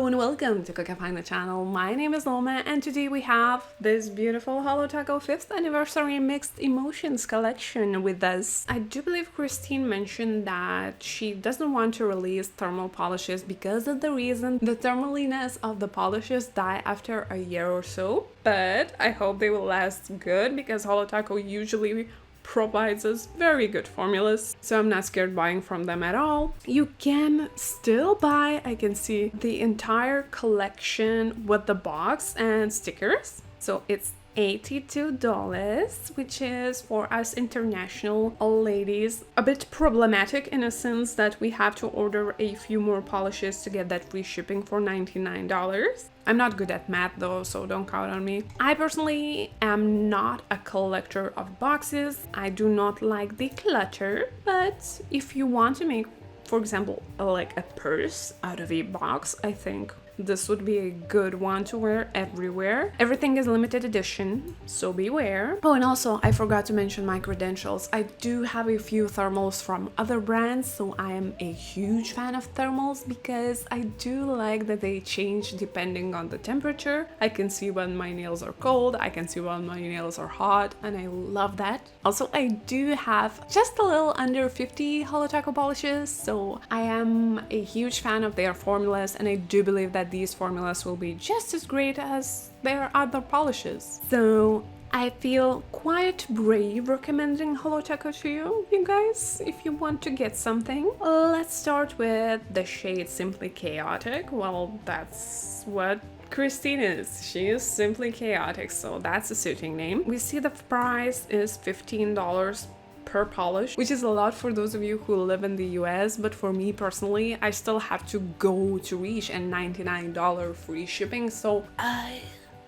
and welcome to Kokia Faina channel. My name is Loma and today we have this beautiful Holo Taco 5th anniversary mixed emotions collection with us. I do believe Christine mentioned that she doesn't want to release thermal polishes because of the reason the thermaliness of the polishes die after a year or so. But I hope they will last good because Holo Taco usually provides us very good formulas, so I'm not scared buying from them at all. You can still buy, I can see the entire collection with the box and stickers, so it's $82, which is for us international ladies a bit problematic in a sense that we have to order a few more polishes to get that free shipping for $99. I'm not good at math though, so don't count on me. I personally am not a collector of boxes. I do not like the clutter, but if you want to make, for example, like a purse out of a box, I think this would be a good one to wear everywhere. Everything is limited edition, so beware. Oh, and also I forgot to mention my credentials. I do have a few thermals from other brands, so I am a huge fan of thermals because I do like that they change depending on the temperature. I can see when my nails are cold, I can see when my nails are hot, and I love that. Also, I do have just a little under 50 Holo Taco polishes, so I am a huge fan of their formulas, and I do believe that these formulas will be just as great as their other polishes. So I feel quite brave recommending Holo Taco to you guys, if you want to get something. Let's start with the shade Simply Chaotic. Well, that's what Christine is. She is simply chaotic, so that's a suiting name. We see the price is $15 per polish, which is a lot for those of you who live in the US, but for me personally, I still have to go to reach a $99 free shipping, so I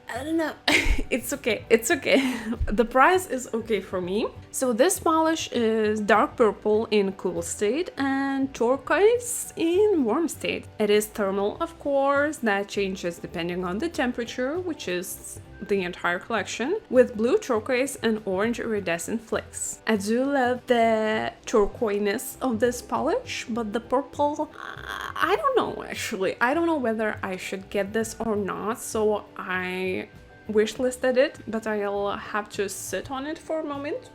don't know. It's okay. The price is okay for me. So this polish is dark purple in cool state and turquoise in warm state. It is thermal, of course, that changes depending on the temperature, which is the entire collection, with blue, turquoise, and orange iridescent flakes. I do love the turquoise of this polish, but the purple, I don't know actually. I don't know whether I should get this or not, so I wishlisted it, but I'll have to sit on it for a moment,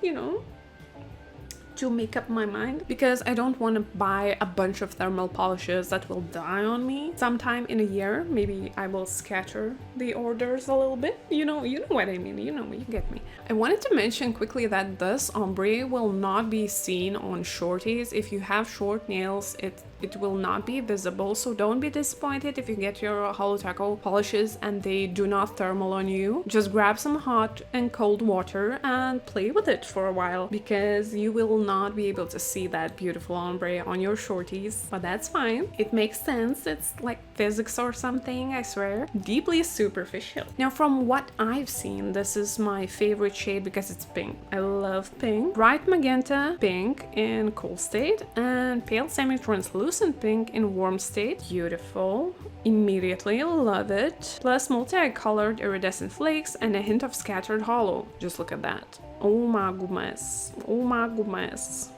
to make up my mind, because I don't want to buy a bunch of thermal polishes that will die on me sometime in a year. Maybe I will scatter the orders a little bit. You know what I mean. You get me. I wanted to mention quickly that this ombre will not be seen on shorties. If you have short nails, it will not be visible, so don't be disappointed if you get your Holo Taco polishes and they do not thermal on you. Just grab some hot and cold water and play with it for a while, because you will not be able to see that beautiful ombre on your shorties, but that's fine. It makes sense. It's like physics or something, I swear. Deeply superficial. Now, from what I've seen, this is my favorite shade because it's pink. I love pink. Bright magenta pink in cool state and pale semi-translucent pink in warm state. Beautiful. Immediately love it. Plus multi-colored iridescent flakes and a hint of scattered holo. Just look at that. Oh my goodness. Oh my goodness.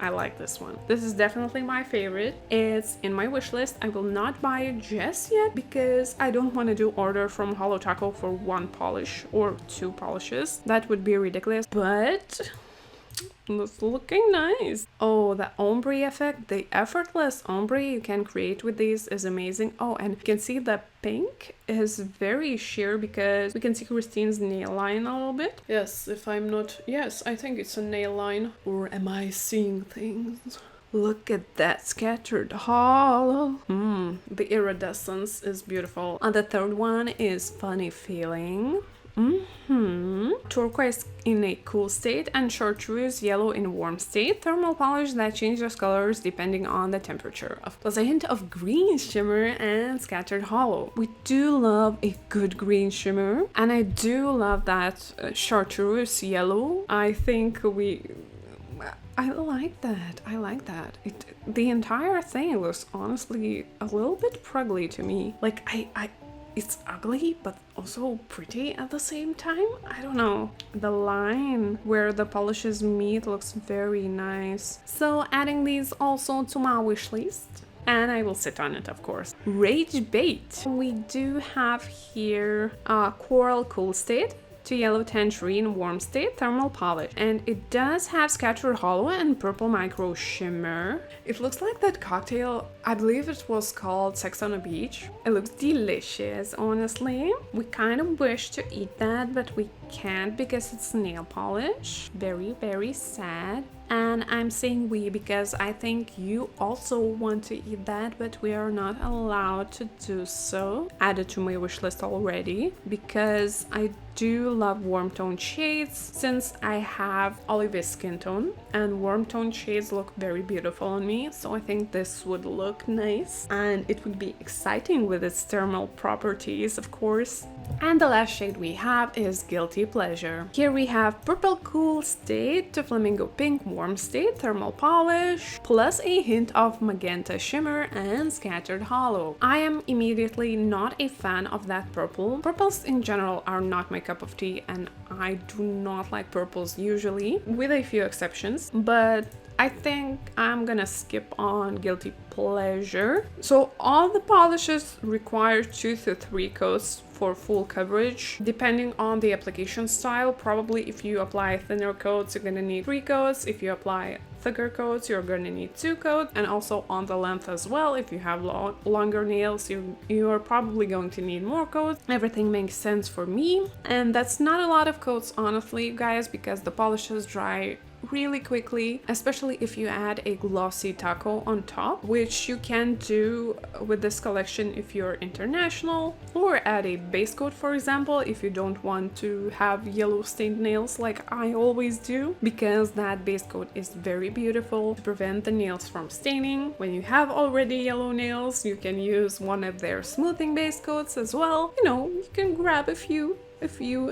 I like this one. This is definitely my favorite. It's in my wish list. I will not buy it just yet because I don't want to do order from Holo Taco for one polish or two polishes. That would be ridiculous, but it's looking nice. Oh, the ombre effect, the effortless ombre you can create with these is amazing. Oh, and you can see the pink is very sheer because we can see Christine's nail line a little bit. Yes, I think it's a nail line. Or am I seeing things? Look at that scattered holo. The iridescence is beautiful. And the third one is Funny Feeling. Turquoise in a cool state and chartreuse yellow in warm state. Thermal polish that changes colors depending on the temperature. Plus a hint of green shimmer and scattered holo. We do love a good green shimmer, and I do love that chartreuse yellow. I like that. The entire thing looks honestly a little bit pruggly to me. Like it's ugly, but also pretty at the same time. I don't know. The line where the polishes meet looks very nice. So adding these also to my wish list. and I will sit on it, of course. Rage Bait. We do have here Coral Cool State to Yellow Tangerine Warm State Thermal Polish, and it does have Scattered Hollow and Purple Micro Shimmer. It looks like that cocktail, I believe it was called Sex on a Beach. It looks delicious, honestly. We kind of wish to eat that, but we can't because it's nail polish. Very, very sad. And I'm saying we because I think you also want to eat that, but we are not allowed to do so. Added to my wish list already because I do love warm tone shades since I have olive skin tone, and warm tone shades look very beautiful on me, so I think this would look nice and it would be exciting with its thermal properties, of course. And the last shade we have is Guilty Pleasure. Here we have Purple Cool State to Flamingo Pink Warm State Thermal Polish, plus a hint of Magenta Shimmer and Scattered Hollow. I am immediately not a fan of that purple. Purples in general are not my cup of tea, and I do not like purples usually, with a few exceptions, but I think I'm gonna skip on Guilty Pleasure. So all the polishes require 2 to 3 coats for full coverage, depending on the application style. Probably if you apply thinner coats, you're gonna need 3 coats. If you apply thicker coats, you're gonna need 2 coats, and also on the length as well. If you have longer nails, you are probably going to need more coats. Everything makes sense for me, and that's not a lot of coats, honestly, guys, because the polishes dry really quickly, especially if you add a glossy taco on top, which you can do with this collection if you're international, or add a base coat, for example, if you don't want to have yellow stained nails like I always do, because that base coat is very beautiful to prevent the nails from staining. When you have already yellow nails, you can use one of their smoothing base coats as well. You know, you can grab a few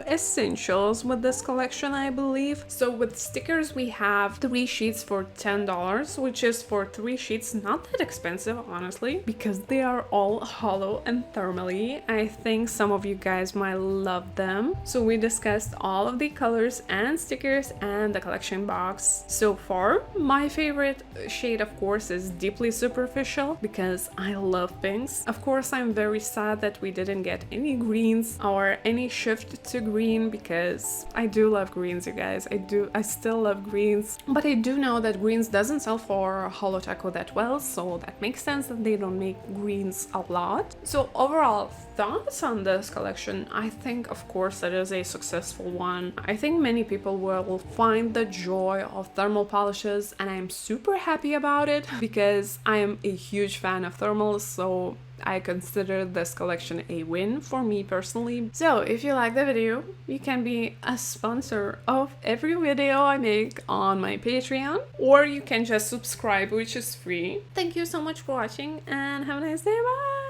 essentials with this collection, I believe. So with stickers, we have 3 sheets for $10, which is for 3 sheets not that expensive, honestly, because they are all hollow and thermally. I think some of you guys might love them. So we discussed all of the colors and stickers and the collection box so far. My favorite shade, of course, is Deeply Superficial because I love pinks. Of course, I'm very sad that we didn't get any greens or any shift to green, because I do love greens, you guys. I still love greens, but I do know that greens doesn't sell for Holo Taco that well, so that makes sense that they don't make greens a lot. So overall thoughts on this collection, I think of course it is a successful one. I think many people will find the joy of thermal polishes, and I'm super happy about it because I am a huge fan of thermals, so I consider this collection a win for me personally. So if you like the video, you can be a sponsor of every video I make on my Patreon, or you can just subscribe, which is free. Thank you so much for watching and have a nice day. Bye!